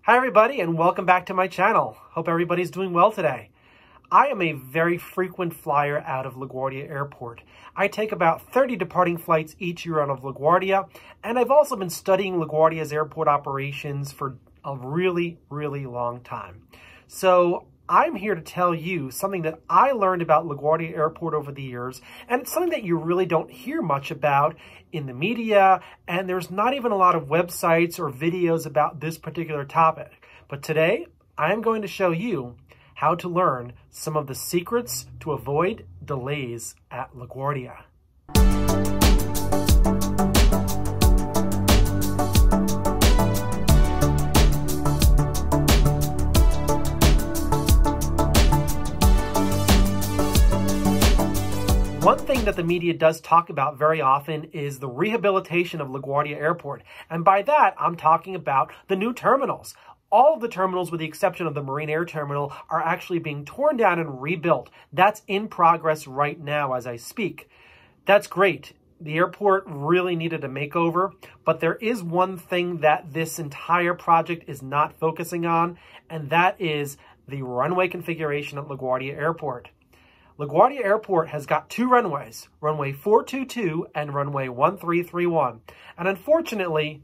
Hi everybody and welcome back to my channel. Hope everybody's doing well today. I am a very frequent flyer out of LaGuardia Airport. I take about 30 departing flights each year out of LaGuardia, and I've also been studying LaGuardia's airport operations for a really long time. So I'm here to tell you something that I learned about LaGuardia Airport over the years, and it's something that you really don't hear much about in the media, and there's not even a lot of websites or videos about this particular topic. But today, I'm going to show you how to learn some of the secrets to avoid delays at LaGuardia. One thing that the media does talk about very often is the rehabilitation of LaGuardia Airport. And by that, I'm talking about the new terminals. All of the terminals, with the exception of the Marine Air Terminal, are actually being torn down and rebuilt. That's in progress right now as I speak. That's great. The airport really needed a makeover, but there is one thing that this entire project is not focusing on, and that is the runway configuration at LaGuardia Airport. LaGuardia Airport has got two runways, runway 422 and runway 1331. And unfortunately,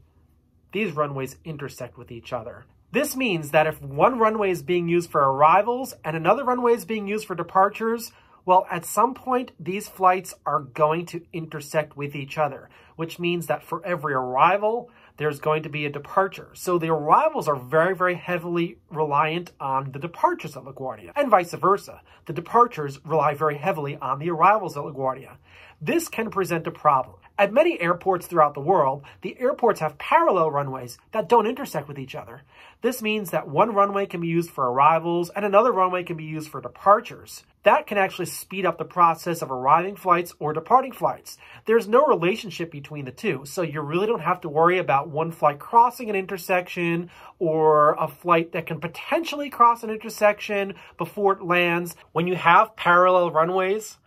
these runways intersect with each other. This means that if one runway is being used for arrivals and another runway is being used for departures, well, at some point, these flights are going to intersect with each other, which means that for every arrival, there's going to be a departure. So the arrivals are very heavily reliant on the departures at LaGuardia, and vice versa. The departures rely very heavily on the arrivals at LaGuardia. This can present a problem. At many airports throughout the world, the airports have parallel runways that don't intersect with each other. This means that one runway can be used for arrivals and another runway can be used for departures. That can actually speed up the process of arriving flights or departing flights. There's no relationship between the two, so you really don't have to worry about one flight crossing an intersection or a flight that can potentially cross an intersection before it lands. When you have parallel runways,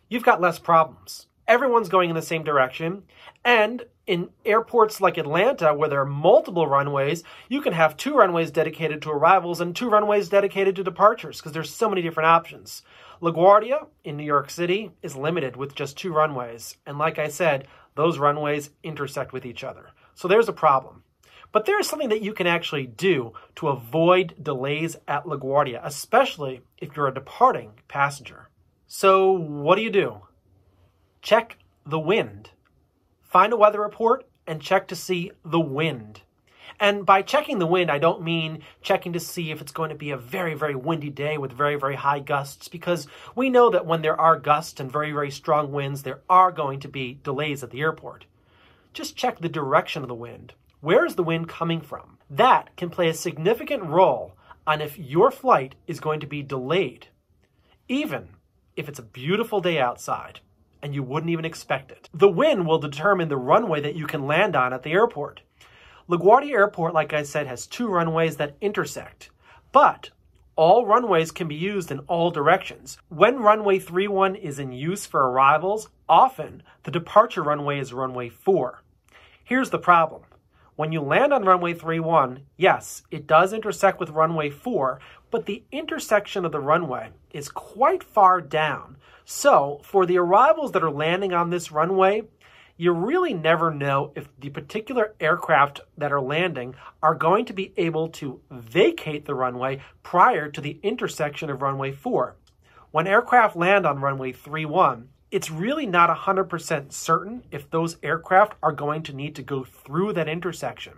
you've got less problems. Everyone's going in the same direction, and in airports like Atlanta, where there are multiple runways, you can have two runways dedicated to arrivals and two runways dedicated to departures, because there's so many different options. LaGuardia in New York City is limited with just two runways, and like I said, those runways intersect with each other. So there's a problem. But there's something that you can actually do to avoid delays at LaGuardia, especially if you're a departing passenger. So what do? Check the wind. Find a weather report and check to see the wind. And by checking the wind, I don't mean checking to see if it's going to be a very windy day with very high gusts, because we know that when there are gusts and very strong winds, there are going to be delays at the airport. Just check the direction of the wind. Where is the wind coming from? That can play a significant role on if your flight is going to be delayed, even if it's a beautiful day outside and you wouldn't even expect it. The wind will determine the runway that you can land on at the airport. LaGuardia Airport, like I said, has two runways that intersect, but all runways can be used in all directions. When runway 31 is in use for arrivals, often the departure runway is runway 4. Here's the problem. When you land on runway 31, yes, it does intersect with runway 4, but the intersection of the runway is quite far down. So for the arrivals that are landing on this runway, you really never know if the particular aircraft that are landing are going to be able to vacate the runway prior to the intersection of runway 4. When aircraft land on runway 31, it's really not 100% certain if those aircraft are going to need to go through that intersection.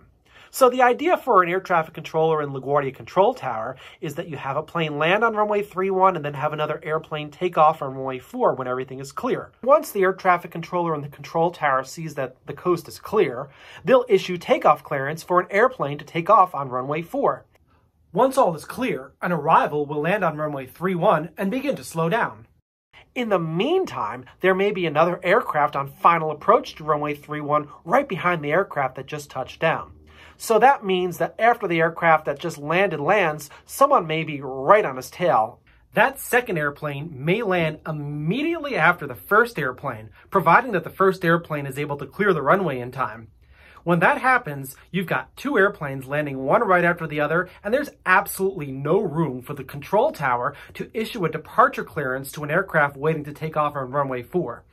So the idea for an air traffic controller in LaGuardia Control Tower is that you have a plane land on runway 31 and then have another airplane take off on runway 4 when everything is clear. Once the air traffic controller in the control tower sees that the coast is clear, they'll issue takeoff clearance for an airplane to take off on runway 4. Once all is clear, an arrival will land on runway 31 and begin to slow down. In the meantime, there may be another aircraft on final approach to runway 31 right behind the aircraft that just touched down. So that means that after the aircraft that just landed lands, someone may be right on his tail. That second airplane may land immediately after the first airplane, providing that the first airplane is able to clear the runway in time. When that happens, you've got two airplanes landing one right after the other, and there's absolutely no room for the control tower to issue a departure clearance to an aircraft waiting to take off on runway 4.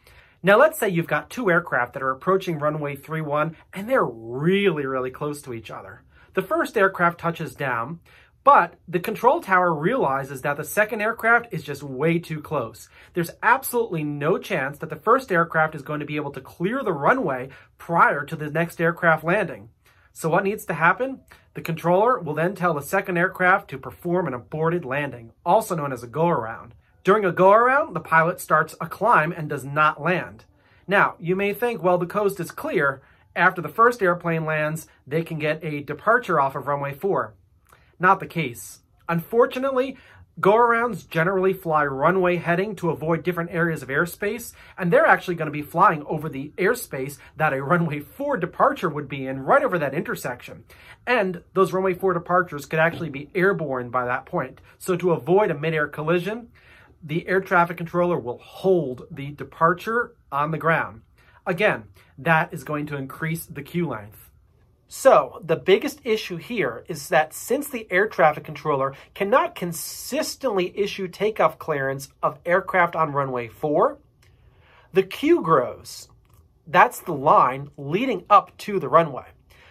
Now let's say you've got two aircraft that are approaching runway 31 and they're really close to each other. The first aircraft touches down, but the control tower realizes that the second aircraft is just way too close. There's absolutely no chance that the first aircraft is going to be able to clear the runway prior to the next aircraft landing. So what needs to happen? The controller will then tell the second aircraft to perform an aborted landing, also known as a go-around. During a go-around, the pilot starts a climb and does not land. Now, you may think, well, the coast is clear. After the first airplane lands, they can get a departure off of runway 4. Not the case. Unfortunately, go-arounds generally fly runway heading to avoid different areas of airspace, and they're actually going to be flying over the airspace that a runway 4 departure would be in, right over that intersection. And those runway 4 departures could actually be airborne by that point. So to avoid a mid-air collision, the air traffic controller will hold the departure on the ground. Again, that is going to increase the queue length. So the biggest issue here is that since the air traffic controller cannot consistently issue takeoff clearance of aircraft on runway 4, the queue grows. That's the line leading up to the runway.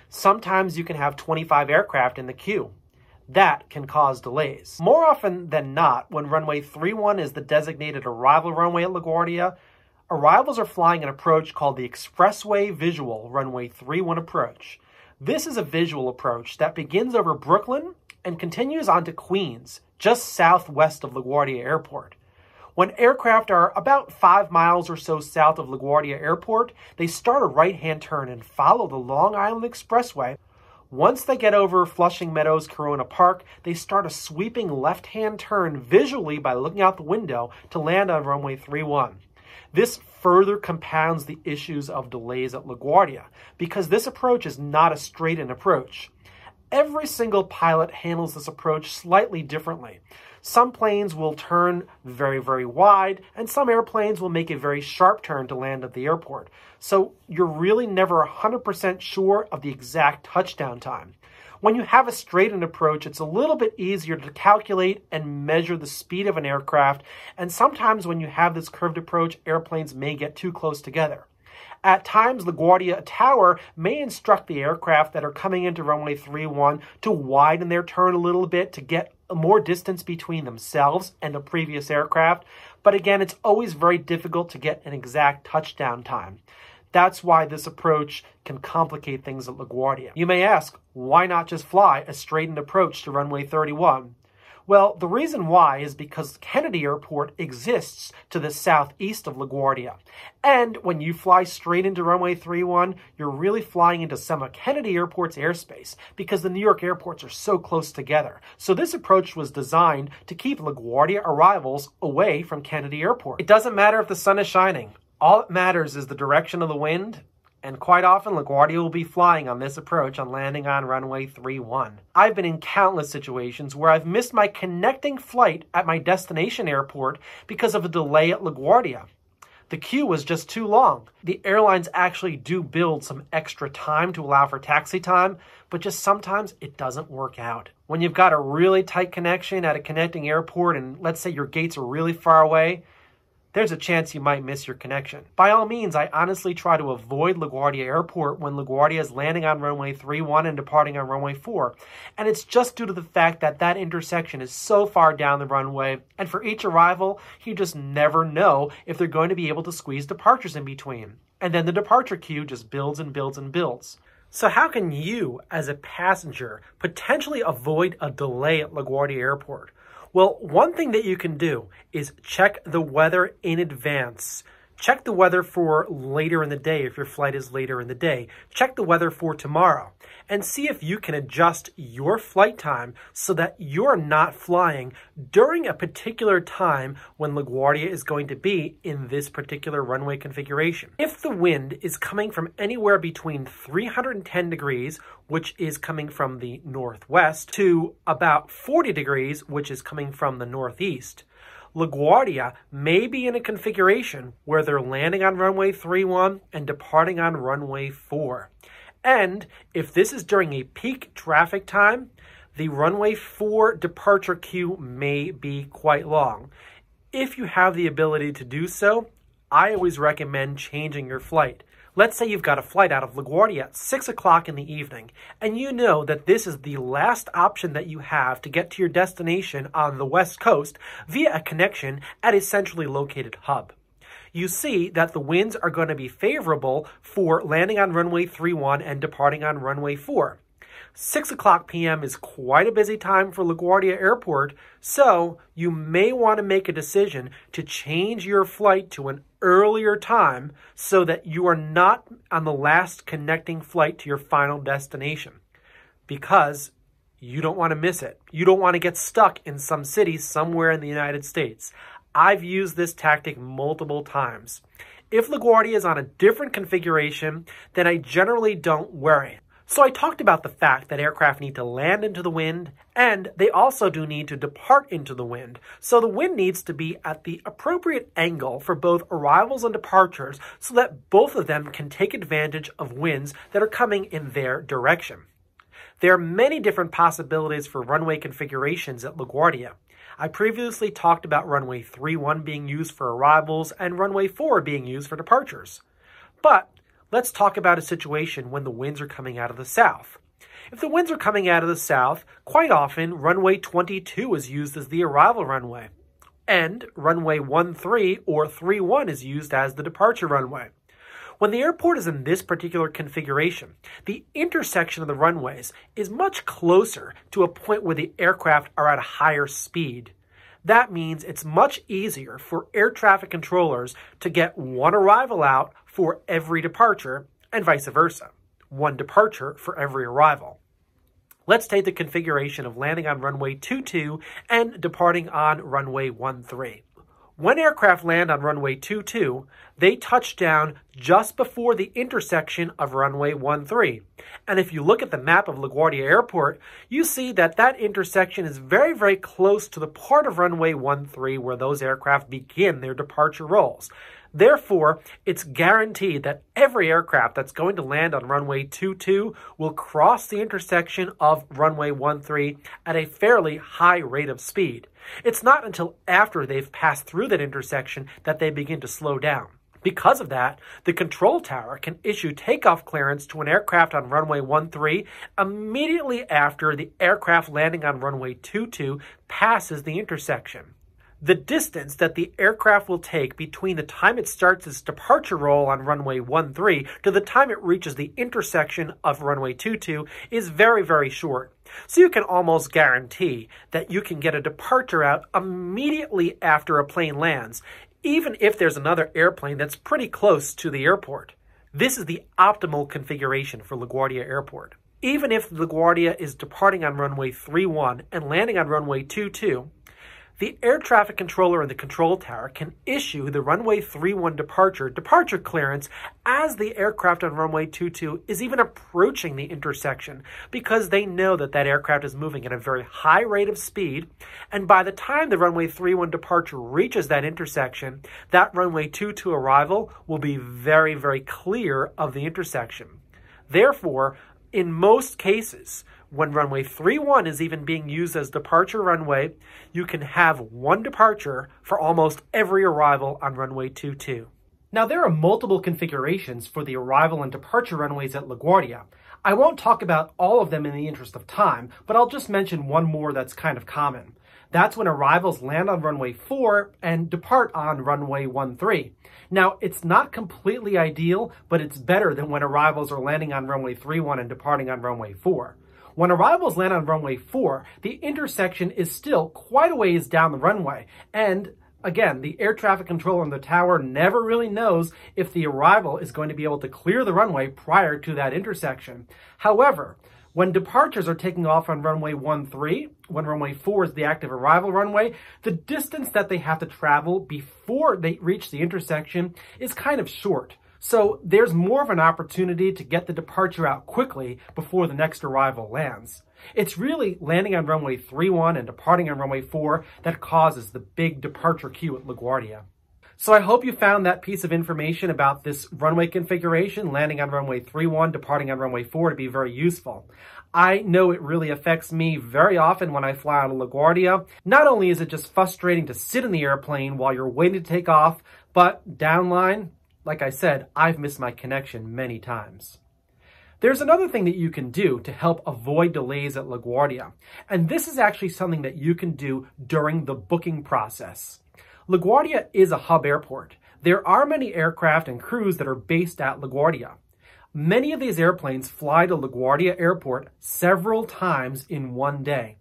Sometimes you can have 25 aircraft in the queue. That can cause delays. More often than not, when runway 31 is the designated arrival runway at LaGuardia, arrivals are flying an approach called the Expressway Visual Runway 31 approach. This is a visual approach that begins over Brooklyn and continues on to Queens, just southwest of LaGuardia Airport. When aircraft are about 5 miles or so south of LaGuardia Airport, they start a right-hand turn and follow the Long Island Expressway. Once they get over Flushing Meadows Corona Park, they start a sweeping left-hand turn visually by looking out the window to land on runway 31. This further compounds the issues of delays at LaGuardia because this approach is not a straight-in approach. Every single pilot handles this approach slightly differently. Some planes will turn very wide, and some airplanes will make a very sharp turn to land at the airport. So you're really never 100% sure of the exact touchdown time. When you have a straight-in approach, it's a little bit easier to calculate and measure the speed of an aircraft, and sometimes when you have this curved approach, airplanes may get too close together. At times, LaGuardia Tower may instruct the aircraft that are coming into runway 31 to widen their turn a little bit to get more distance between themselves and the previous aircraft, but again, it's always very difficult to get an exact touchdown time. That's why this approach can complicate things at LaGuardia. You may ask, why not just fly a straightened approach to runway 31? Well, the reason why is because Kennedy Airport exists to the southeast of LaGuardia. And when you fly straight into runway 31, you're really flying into some of Kennedy Airport's airspace because the New York airports are so close together. So this approach was designed to keep LaGuardia arrivals away from Kennedy Airport. It doesn't matter if the sun is shining. All that matters is the direction of the wind, and quite often LaGuardia will be flying on this approach on landing on runway 31. I've been in countless situations where I've missed my connecting flight at my destination airport because of a delay at LaGuardia. The queue was just too long. The airlines actually do build some extra time to allow for taxi time, but just sometimes it doesn't work out. When you've got a really tight connection at a connecting airport and let's say your gates are really far away, there's a chance you might miss your connection. By all means, I honestly try to avoid LaGuardia Airport when LaGuardia is landing on runway 31 and departing on runway 4. And it's just due to the fact that that intersection is so far down the runway, and for each arrival, you just never know if they're going to be able to squeeze departures in between. And then the departure queue just builds and builds and builds. So how can you, as a passenger, potentially avoid a delay at LaGuardia Airport? Well, one thing that you can do is check the weather in advance. Check the weather for later in the day if your flight is later in the day. Check the weather for tomorrow and see if you can adjust your flight time so that you're not flying during a particular time when LaGuardia is going to be in this particular runway configuration. If the wind is coming from anywhere between 310 degrees, which is coming from the northwest, to about 40 degrees, which is coming from the northeast, LaGuardia may be in a configuration where they're landing on runway 31 and departing on runway 4. And if this is during a peak traffic time, the runway 4 departure queue may be quite long. If you have the ability to do so, I always recommend changing your flight. Let's say you've got a flight out of LaGuardia at 6 o'clock in the evening, and you know that this is the last option that you have to get to your destination on the West Coast via a connection at a centrally located hub. You see that the winds are going to be favorable for landing on runway 31 and departing on runway 4. 6 o'clock p.m. is quite a busy time for LaGuardia Airport, so you may want to make a decision to change your flight to an earlier time so that you are not on the last connecting flight to your final destination, because you don't want to miss it. You don't want to get stuck in some city somewhere in the United States. I've used this tactic multiple times. If LaGuardia is on a different configuration, then I generally don't worry. So I talked about the fact that aircraft need to land into the wind, and they also do need to depart into the wind. So the wind needs to be at the appropriate angle for both arrivals and departures so that both of them can take advantage of winds that are coming in their direction. There are many different possibilities for runway configurations at LaGuardia. I previously talked about runway 31 being used for arrivals and runway 4 being used for departures. But let's talk about a situation when the winds are coming out of the south. If the winds are coming out of the south, quite often runway 22 is used as the arrival runway, and runway 13 or 31 is used as the departure runway. When the airport is in this particular configuration, the intersection of the runways is much closer to a point where the aircraft are at a higher speed. That means it's much easier for air traffic controllers to get one arrival out for every departure, and vice versa, one departure for every arrival. Let's take the configuration of landing on runway 22 and departing on runway 13. When aircraft land on runway 22, they touch down just before the intersection of runway 13. And if you look at the map of LaGuardia Airport, you see that that intersection is very, very close to the part of runway 13 where those aircraft begin their departure rolls. Therefore, it's guaranteed that every aircraft that's going to land on runway 22 will cross the intersection of runway 13 at a fairly high rate of speed. It's not until after they've passed through that intersection that they begin to slow down. Because of that, the control tower can issue takeoff clearance to an aircraft on runway 13 immediately after the aircraft landing on runway 22 passes the intersection. The distance that the aircraft will take between the time it starts its departure roll on runway 13 to the time it reaches the intersection of runway 22 is very, very short. So you can almost guarantee that you can get a departure out immediately after a plane lands, even if there's another airplane that's pretty close to the airport. This is the optimal configuration for LaGuardia Airport. Even if LaGuardia is departing on runway 31 and landing on runway 22, the air traffic controller in the control tower can issue the runway 31 departure clearance as the aircraft on runway 22 is even approaching the intersection, because they know that that aircraft is moving at a very high rate of speed, and by the time the runway 31 departure reaches that intersection, that runway 22 arrival will be very, very clear of the intersection. Therefore, in most cases, when runway 31 is even being used as departure runway, you can have one departure for almost every arrival on runway 22. Now, there are multiple configurations for the arrival and departure runways at LaGuardia. I won't talk about all of them in the interest of time, but I'll just mention one more that's kind of common. That's when arrivals land on runway 4 and depart on runway 13. Now, it's not completely ideal, but it's better than when arrivals are landing on runway 31 and departing on runway 4. When arrivals land on runway 4, the intersection is still quite a ways down the runway, and again, the air traffic controller in the tower never really knows if the arrival is going to be able to clear the runway prior to that intersection. However, when departures are taking off on runway 13, when runway 4 is the active arrival runway, the distance that they have to travel before they reach the intersection is kind of short. So there's more of an opportunity to get the departure out quickly before the next arrival lands. It's really landing on runway 31 and departing on runway 4 that causes the big departure queue at LaGuardia. So I hope you found that piece of information about this runway configuration, landing on runway 31, departing on runway 4, to be very useful. I know it really affects me very often when I fly out of LaGuardia. Not only is it just frustrating to sit in the airplane while you're waiting to take off, but downline, like I said, I've missed my connection many times. There's another thing that you can do to help avoid delays at LaGuardia, and this is actually something that you can do during the booking process. LaGuardia is a hub airport. There are many aircraft and crews that are based at LaGuardia. Many of these airplanes fly to LaGuardia Airport several times in one day.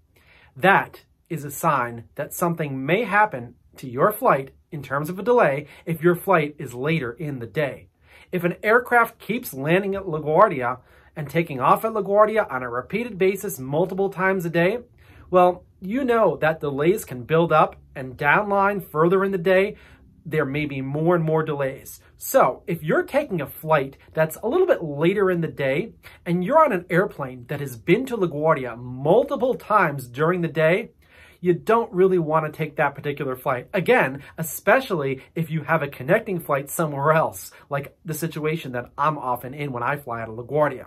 That is a sign that something may happen to your flight in terms of a delay if your flight is later in the day. If an aircraft keeps landing at LaGuardia and taking off at LaGuardia on a repeated basis multiple times a day, well, you know that delays can build up, and downline further in the day, there may be more and more delays. So if you're taking a flight that's a little bit later in the day and you're on an airplane that has been to LaGuardia multiple times during the day, you don't really want to take that particular flight. Again, especially if you have a connecting flight somewhere else, like the situation that I'm often in when I fly out of LaGuardia.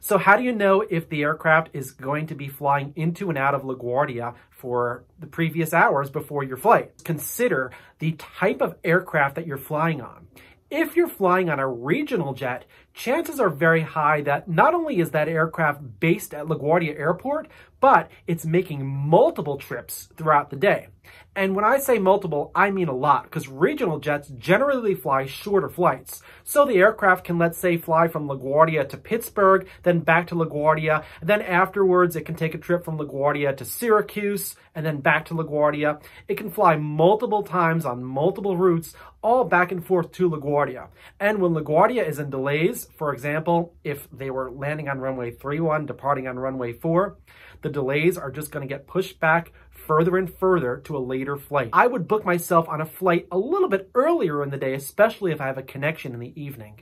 So how do you know if the aircraft is going to be flying into and out of LaGuardia for the previous hours before your flight? Consider the type of aircraft that you're flying on. If you're flying on a regional jet, chances are very high that not only is that aircraft based at LaGuardia Airport, but it's making multiple trips throughout the day. And when I say multiple, I mean a lot, because regional jets generally fly shorter flights. So the aircraft can, let's say, fly from LaGuardia to Pittsburgh, then back to LaGuardia, and then afterwards it can take a trip from LaGuardia to Syracuse, and then back to LaGuardia. It can fly multiple times on multiple routes, all back and forth to LaGuardia. And when LaGuardia is in delays, for example, if they were landing on runway 31, departing on runway 4, the delays are just going to get pushed back further and further to a later flight. I would book myself on a flight a little bit earlier in the day, especially if I have a connection in the evening.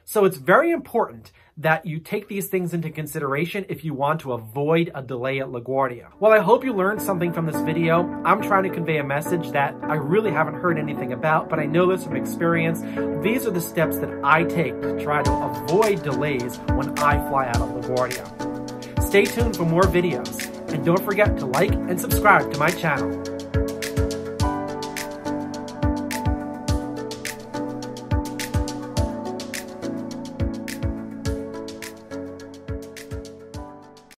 So it's very important that you take these things into consideration if you want to avoid a delay at LaGuardia. Well, I hope you learned something from this video. I'm trying to convey a message that I really haven't heard anything about, but I know this from experience. These are the steps that I take to try to avoid delays when I fly out of LaGuardia. Stay tuned for more videos, and don't forget to like and subscribe to my channel.